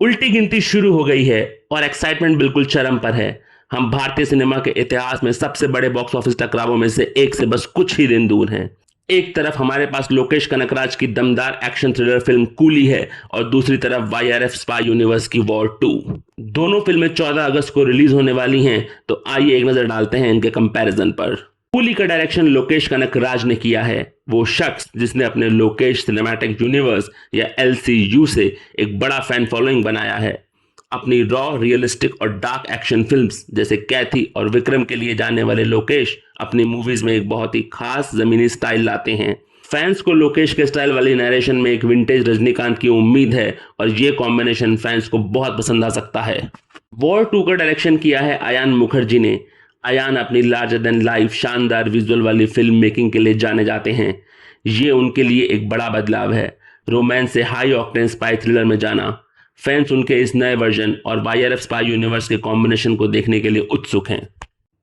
उल्टी गिनती शुरू हो गई है और एक्साइटमेंट बिल्कुल चरम पर है। हम भारतीय सिनेमा के इतिहास में सबसे बड़े बॉक्स ऑफिस टकरावों में से एक से बस कुछ ही दिन दूर हैं। एक तरफ हमारे पास लोकेश कनकराज की दमदार एक्शन थ्रिलर फिल्म कूली है और दूसरी तरफ वाईआरएफ स्पाई यूनिवर्स की वॉर 2। दोनों फिल्में 14 अगस्त को रिलीज होने वाली हैं, तो आइए एक नजर डालते हैं इनके कंपैरिजन पर। कूली का डायरेक्शन लोकेश कनकराज ने किया है, वो शख्स जिसने अपने लोकेश सिनेमैटिक यूनिवर्स या एलसीयू से एक बड़ा फैन फॉलोइंग बनाया है। अपनी रॉ, रियलिस्टिक और डार्क एक्शन फिल्म्स जैसे कैथी और विक्रम के लिए जाने वाले लोकेश अपनी मूवीज में एक बहुत ही खास जमीनी स्टाइल लाते हैं। फैंस को लोकेश के स्टाइल वाली नरेशन में एक विंटेज रजनीकांत की उम्मीद है और ये कॉम्बिनेशन फैंस को बहुत पसंद आ सकता है। वॉर 2 का डायरेक्शन किया है अयान मुखर्जी ने। अयान अपनी लार्जर देन लाइफ शानदार विजुअल वाली फिल्म मेकिंग के लिए जाने जाते हैं। ये उनके लिए एक बड़ा बदलाव है, रोमांस से हाई ऑक्टेन स्पाई थ्रिलर में जाना। फैंस उनके इस नए वर्जन और वाईआरएफ स्पाई यूनिवर्स के कॉम्बिनेशन को देखने के लिए उत्सुक हैं।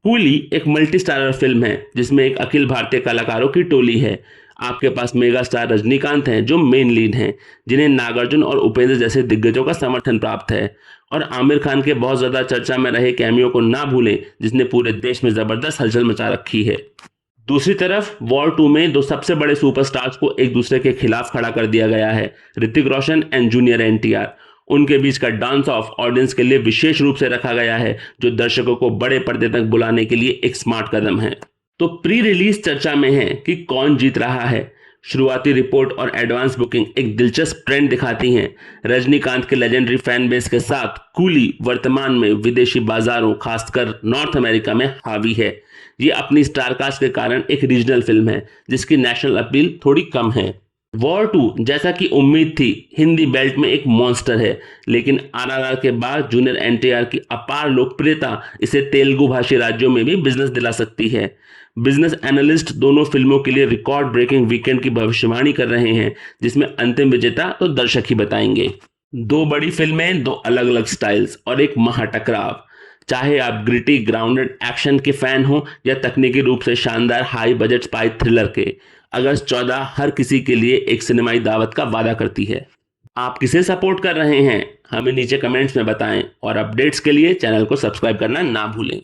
कूली एक मल्टी स्टारर फिल्म है जिसमें एक अखिल भारतीय कलाकारों की टोली है। आपके पास मेगा स्टार रजनीकांत हैं जो मेन लीड हैं, जिन्हें नागार्जुन और उपेंद्र जैसे दिग्गजों का समर्थन प्राप्त है। और आमिर खान के बहुत ज्यादा चर्चा में रहे कैमियो को ना भूलें, जिसने पूरे देश में जबरदस्त हलचल मचा रखी है। दूसरी तरफ वॉर 2 में दो सबसे बड़े सुपरस्टार्स को एक दूसरे के खिलाफ खड़ा कर दिया गया है, ऋतिक रोशन एंड जूनियर एनटीआर। उनके बीच का डांस ऑफ ऑडियंस के लिए विशेष रूप से रखा गया है, जो दर्शकों को बड़े पर्दे तक बुलाने के लिए एक स्मार्ट कदम है। तो प्री रिलीज चर्चा में है कि कौन जीत रहा है। शुरुआती रिपोर्ट और एडवांस बुकिंग एक दिलचस्प ट्रेंड दिखाती हैं। रजनीकांत के लेजेंडरी फैन बेस के साथ कूली वर्तमान में विदेशी बाजारों, खासकर नॉर्थ अमेरिका में हावी है। ये अपनी स्टारकास्ट के कारण एक रीजनल फिल्म है जिसकी नेशनल अपील थोड़ी कम है। वॉर 2 जैसा कि उम्मीद थी हिंदी बेल्ट में एक मॉन्स्टर है, लेकिन आरआरआर के बाद जूनियर एनटीआर की अपार लोकप्रियता इसे तेलुगु भाषी राज्यों में भी बिजनेस दिला सकती है। बिजनेस एनालिस्ट दोनों फिल्मों के लिए रिकॉर्ड ब्रेकिंग वीकेंड की भविष्यवाणी कर रहे हैं, जिसमें अंतिम विजेता तो दर्शक ही बताएंगे। दो बड़ी फिल्में, दो अलग अलग स्टाइल्स और एक महाटकराव। चाहे आप ग्रिटी ग्राउंडेड एक्शन के फैन हो या तकनीकी रूप से शानदार हाई बजट स्पाई थ्रिलर के, अगस्त 14 हर किसी के लिए एक सिनेमाई दावत का वादा करती है। आप किसे सपोर्ट कर रहे हैं, हमें नीचे कमेंट्स में बताएं और अपडेट्स के लिए चैनल को सब्सक्राइब करना ना भूलें।